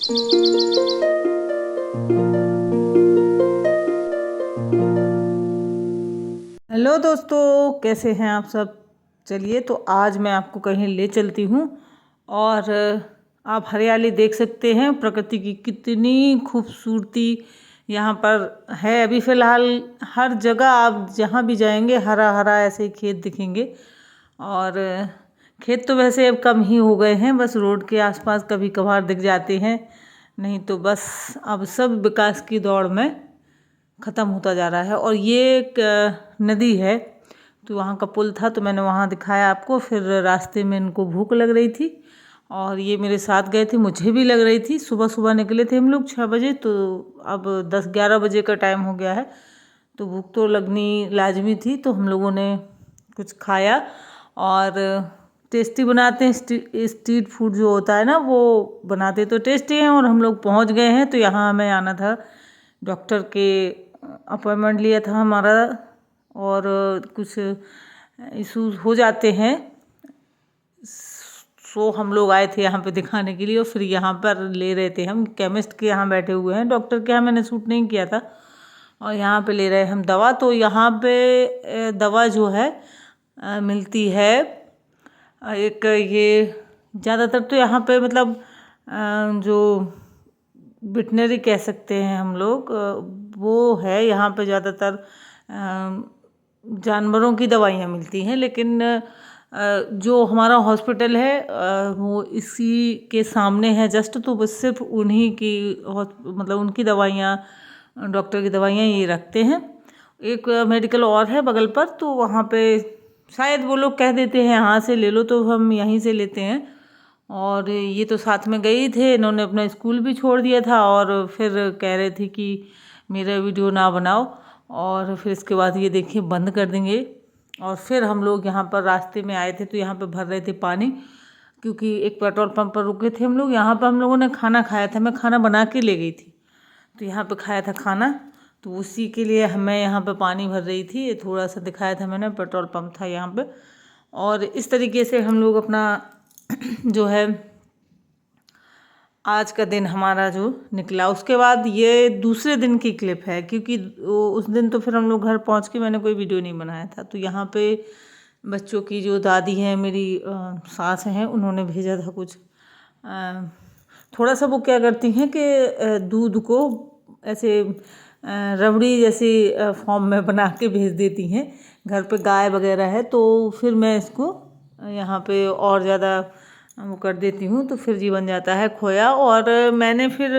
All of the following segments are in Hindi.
हेलो दोस्तों, कैसे हैं आप सब। चलिए, तो आज मैं आपको कहीं ले चलती हूँ और आप हरियाली देख सकते हैं। प्रकृति की कितनी खूबसूरती यहाँ पर है। अभी फ़िलहाल हर जगह आप जहाँ भी जाएंगे हरा हरा ऐसे ही खेत दिखेंगे। और खेत तो वैसे अब कम ही हो गए हैं, बस रोड के आसपास कभी कभार दिख जाते हैं, नहीं तो बस अब सब विकास की दौड़ में ख़त्म होता जा रहा है। और ये एक नदी है, तो वहाँ का पुल था तो मैंने वहाँ दिखाया आपको। फिर रास्ते में इनको भूख लग रही थी और ये मेरे साथ गए थे, मुझे भी लग रही थी। सुबह सुबह निकले थे हम लोग 6 बजे, तो अब 10-11 बजे का टाइम हो गया है, तो भूख तो लगनी लाजमी थी। तो हम लोगों ने कुछ खाया। और टेस्टी बनाते हैं, स्ट्रीट फूड जो होता है ना, वो बनाते तो टेस्टी हैं। और हम लोग पहुँच गए हैं। तो यहाँ हमें आना था, डॉक्टर के अपॉइंटमेंट लिया था हमारा, और कुछ इश्यूज हो जाते हैं, सो हम लोग आए थे यहाँ पे दिखाने के लिए। और फिर यहाँ पर ले रहे थे, हम केमिस्ट के यहाँ बैठे हुए हैं, डॉक्टर के यहाँ मैंने सूट नहीं किया था। और यहाँ पे ले रहे हैं हम दवा। तो यहाँ पे दवा जो है मिलती है। एक ये ज़्यादातर तो यहाँ पे मतलब जो वेटनरी कह सकते हैं हम लोग, वो है यहाँ पे ज़्यादातर जानवरों की दवाइयाँ मिलती हैं। लेकिन जो हमारा हॉस्पिटल है वो इसी के सामने है जस्ट, तो बस सिर्फ उन्हीं की मतलब उनकी दवाइयाँ, डॉक्टर की दवाइयाँ ये रखते हैं। एक मेडिकल और है बगल पर, तो वहाँ पे शायद वो लोग कह देते हैं यहाँ से ले लो, तो हम यहीं से लेते हैं। और ये तो साथ में गए थे, इन्होंने अपना स्कूल भी छोड़ दिया था और फिर कह रहे थे कि मेरा वीडियो ना बनाओ। और फिर इसके बाद ये देखिए बंद कर देंगे। और फिर हम लोग यहाँ पर रास्ते में आए थे, तो यहाँ पे भर रहे थे पानी, क्योंकि एक पेट्रोल पंप पर रुके थे हम लोग। यहाँ पर हम लोगों ने खाना खाया था, मैं खाना बना के ले गई थी, तो यहाँ पे खाया था खाना, तो उसी के लिए मैं यहाँ पे पानी भर रही थी। ये थोड़ा सा दिखाया था मैंने, पेट्रोल पंप था यहाँ पे। और इस तरीके से हम लोग अपना जो है आज का दिन हमारा जो निकला। उसके बाद ये दूसरे दिन की क्लिप है, क्योंकि उस दिन तो फिर हम लोग घर पहुंच के मैंने कोई वीडियो नहीं बनाया था। तो यहाँ पे बच्चों की जो दादी हैं, मेरी सास हैं, उन्होंने भेजा था कुछ थोड़ा सा। वो क्या करती हैं कि दूध को ऐसे रबड़ी जैसी फॉर्म में बना के भेज देती हैं। घर पे गाय वगैरह है, तो फिर मैं इसको यहाँ पे और ज़्यादा वो कर देती हूँ, तो फिर जी बन जाता है खोया। और मैंने फिर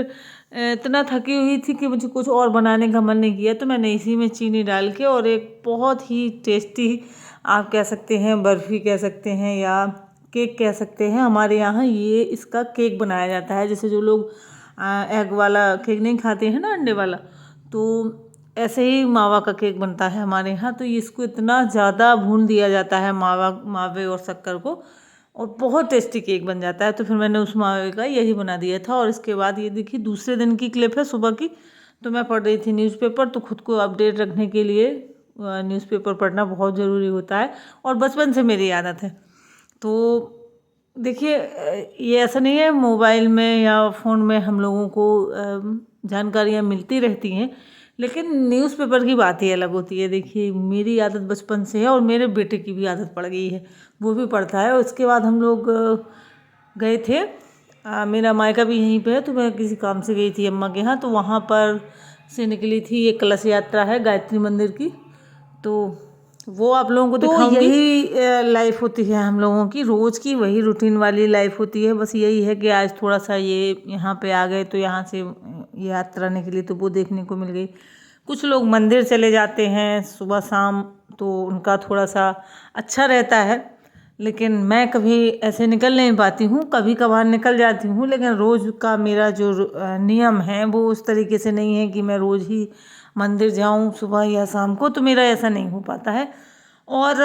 इतना थकी हुई थी कि मुझे कुछ और बनाने का मन नहीं किया, तो मैंने इसी में चीनी डाल के, और एक बहुत ही टेस्टी आप कह सकते हैं, बर्फ़ी कह सकते हैं या केक कह सकते हैं, हमारे यहाँ ये इसका केक बनाया जाता है। जैसे जो लोग एग वाला केक नहीं खाते हैं ना, अंडे वाला, तो ऐसे ही मावा का केक बनता है हमारे यहाँ। तो इसको इतना ज़्यादा भून दिया जाता है मावे और शक्कर को, और बहुत टेस्टी केक बन जाता है। तो फिर मैंने उस मावे का यही बना दिया था। और इसके बाद ये देखिए दूसरे दिन की क्लिप है, सुबह की। तो मैं पढ़ रही थी न्यूज़पेपर, तो खुद को अपडेट रखने के लिए न्यूज़पेपर पढ़ना बहुत ज़रूरी होता है, और बचपन से मेरी आदत है। तो देखिए ये ऐसा नहीं है, मोबाइल में या फ़ोन में हम लोगों को जानकारियाँ मिलती रहती हैं, लेकिन न्यूज़पेपर की बात ही अलग होती है। देखिए मेरी आदत बचपन से है, और मेरे बेटे की भी आदत पड़ गई है, वो भी पढ़ता है। और उसके बाद हम लोग गए थे, मेरा मायका भी यहीं पे है, तो मैं किसी काम से गई थी अम्मा के यहाँ, तो वहाँ पर से निकली थी। ये कलश यात्रा है गायत्री मंदिर की, तो वो आप लोगों को दिखाऊंगी। तो यही लाइफ होती है हम लोगों की, रोज़ की वही रूटीन वाली लाइफ होती है। बस यही है कि आज थोड़ा सा ये यहाँ पे आ गए, तो यहाँ से यात्रा निकली, तो वो देखने को मिल गई। कुछ लोग मंदिर चले जाते हैं सुबह शाम, तो उनका थोड़ा सा अच्छा रहता है, लेकिन मैं कभी ऐसे निकल नहीं पाती हूँ। कभी कभार निकल जाती हूँ, लेकिन रोज़ का मेरा जो नियम है वो उस तरीके से नहीं है कि मैं रोज़ ही मंदिर जाऊँ सुबह या शाम को, तो मेरा ऐसा नहीं हो पाता है। और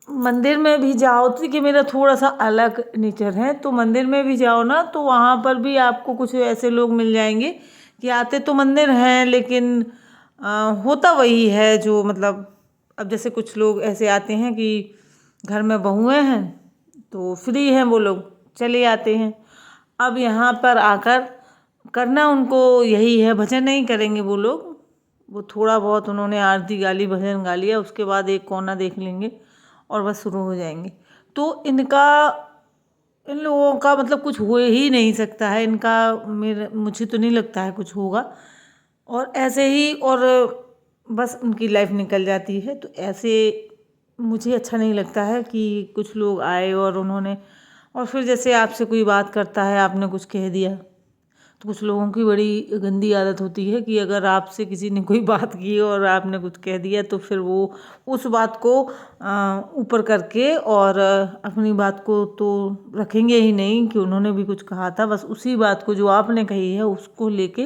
मंदिर में भी जाओ, तो कि मेरा थोड़ा सा अलग नेचर है, तो मंदिर में भी जाओ ना, तो वहाँ पर भी आपको कुछ ऐसे लोग मिल जाएंगे कि आते तो मंदिर हैं, लेकिन होता वही है जो मतलब, अब जैसे कुछ लोग ऐसे आते हैं कि घर में बहुएं हैं तो फ्री हैं, वो लोग चले आते हैं। अब यहाँ पर आकर करना उनको यही है, भजन नहीं करेंगे वो लोग। वो थोड़ा बहुत उन्होंने आरती गा ली, भजन गा लिया, उसके बाद एक कोना देख लेंगे और बस शुरू हो जाएंगे। तो इन लोगों का मतलब कुछ हो ही नहीं सकता है इनका, मुझे तो नहीं लगता है कुछ होगा। और ऐसे ही और बस उनकी लाइफ निकल जाती है। तो ऐसे मुझे अच्छा नहीं लगता है कि कुछ लोग आए और उन्होंने, और फिर जैसे आपसे कोई बात करता है, आपने कुछ कह दिया, तो कुछ लोगों की बड़ी गंदी आदत होती है कि अगर आपसे किसी ने कोई बात की और आपने कुछ कह दिया तो फिर वो उस बात को ऊपर करके और अपनी बात को तो रखेंगे ही नहीं कि उन्होंने भी कुछ कहा था, बस उसी बात को जो आपने कही है उसको लेके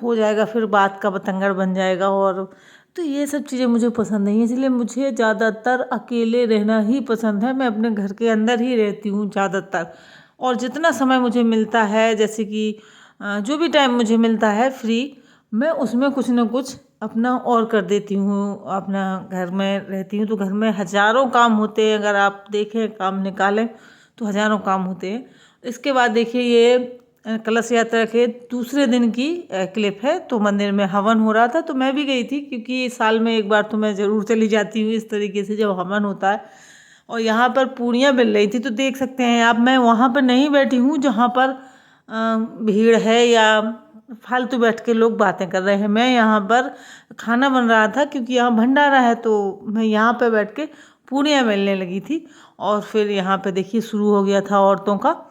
हो जाएगा, फिर बात का बतंगड़ बन जाएगा। और तो ये सब चीज़ें मुझे पसंद नहीं है, इसलिए मुझे ज़्यादातर अकेले रहना ही पसंद है। मैं अपने घर के अंदर ही रहती हूँ ज़्यादातर, और जितना समय मुझे मिलता है, जैसे कि जो भी टाइम मुझे मिलता है फ्री, मैं उसमें कुछ ना कुछ अपना और कर देती हूँ। अपना घर में रहती हूँ तो घर में हज़ारों काम होते हैं, अगर आप देखें काम निकालें तो हज़ारों काम होते हैं। इसके बाद देखिए ये कलश यात्रा के दूसरे दिन की क्लिप है। तो मंदिर में हवन हो रहा था, तो मैं भी गई थी, क्योंकि साल में एक बार तो मैं ज़रूर चली जाती हूँ इस तरीके से जब हवन होता है। और यहाँ पर पूड़ियाँ मिल रही थी, तो देख सकते हैं आप, मैं वहाँ पर नहीं बैठी हूँ जहाँ पर भीड़ है या फालतू बैठ के लोग बातें कर रहे हैं। मैं यहाँ पर खाना बन रहा था, क्योंकि यहाँ भंडारा है, तो मैं यहाँ पर बैठ के पूड़ियाँ मिलने लगी थी। और फिर यहाँ पे देखिए शुरू हो गया था औरतों का।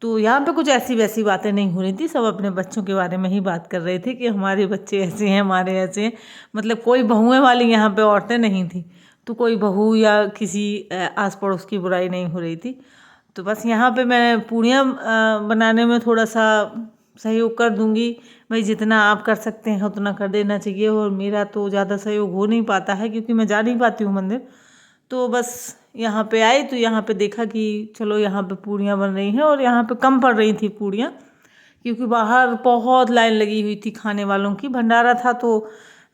तो यहाँ पे कुछ ऐसी वैसी बातें नहीं हो रही थी, सब अपने बच्चों के बारे में ही बात कर रहे थे कि हमारे बच्चे ऐसे हैं, हमारे ऐसे हैं। मतलब कोई बहुएं वाली यहाँ पे औरतें नहीं थी, तो कोई बहू या किसी आस पड़ोस की बुराई नहीं हो रही थी। तो बस यहाँ पे मैं पूड़ियाँ बनाने में थोड़ा सा सहयोग कर दूँगी। भाई जितना आप कर सकते हैं उतना कर देना चाहिए, और मेरा तो ज़्यादा सहयोग हो नहीं पाता है क्योंकि मैं जा नहीं पाती हूँ मंदिर। तो बस यहाँ पे आई तो यहाँ पे देखा कि चलो यहाँ पे पूड़ियाँ बन रही हैं, और यहाँ पे कम पड़ रही थी पूड़ियाँ, क्योंकि बाहर बहुत लाइन लगी हुई थी खाने वालों की। भंडारा था तो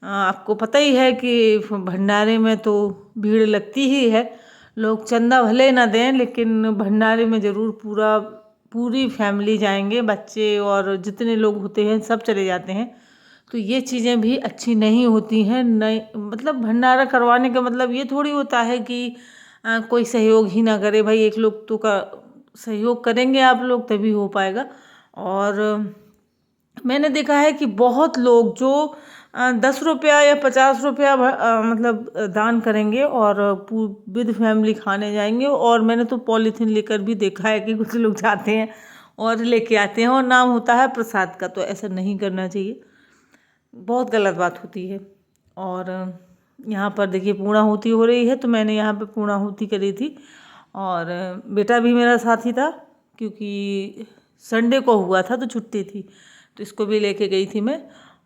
आपको पता ही है कि भंडारे में तो भीड़ लगती ही है। लोग चंदा भले ना दें, लेकिन भंडारे में ज़रूर पूरी फैमिली जाएंगे, बच्चे और जितने लोग होते हैं सब चले जाते हैं। तो ये चीज़ें भी अच्छी नहीं होती हैं। नहीं, मतलब भंडारा करवाने का मतलब ये थोड़ी होता है कि कोई सहयोग ही ना करे। भाई एक लोग तो का सहयोग करेंगे आप लोग तभी हो पाएगा। और मैंने देखा है कि बहुत लोग जो 10 रुपया या 50 रुपया मतलब दान करेंगे और विद फैमिली खाने जाएंगे। और मैंने तो पॉलीथीन लेकर भी देखा है कि कुछ लोग जाते हैं और लेके आते हैं, और नाम होता है प्रसाद का। तो ऐसा नहीं करना चाहिए, बहुत गलत बात होती है। और यहाँ पर देखिए पूर्णाहुति हो रही है, तो मैंने यहाँ पे पूर्णाहुति करी थी, और बेटा भी मेरा साथी था, क्योंकि संडे को हुआ था तो छुट्टी थी, तो इसको भी लेके गई थी मैं।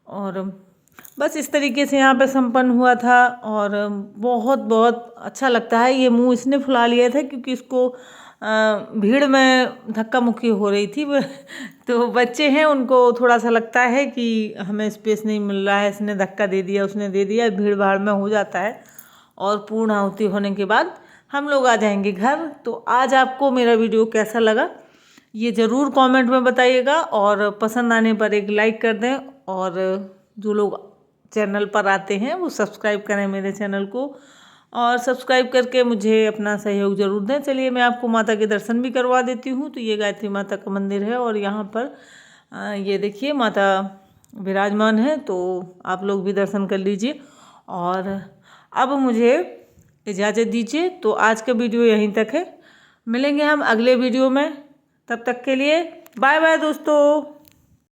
और बस इस तरीके से यहाँ पे संपन्न हुआ था, और बहुत बहुत अच्छा लगता है। ये मुंह इसने फुला लिया था क्योंकि इसको भीड़ में धक्का मुक्की हो रही थी तो बच्चे हैं, उनको थोड़ा सा लगता है कि हमें स्पेस नहीं मिल रहा है, इसने धक्का दे दिया, उसने दे दिया, भीड़ भाड़ में हो जाता है। और पूर्ण आहुति होने के बाद हम लोग आ जाएंगे घर। तो आज आपको मेरा वीडियो कैसा लगा ये ज़रूर कमेंट में बताइएगा, और पसंद आने पर एक लाइक कर दें, और जो लोग चैनल पर आते हैं वो सब्सक्राइब करें मेरे चैनल को, और सब्सक्राइब करके मुझे अपना सहयोग ज़रूर दें। चलिए मैं आपको माता के दर्शन भी करवा देती हूँ। तो ये गायत्री माता का मंदिर है, और यहाँ पर ये देखिए माता विराजमान है, तो आप लोग भी दर्शन कर लीजिए। और अब मुझे इजाज़त दीजिए। तो आज का वीडियो यहीं तक है, मिलेंगे हम अगले वीडियो में, तब तक के लिए बाय बाय दोस्तों।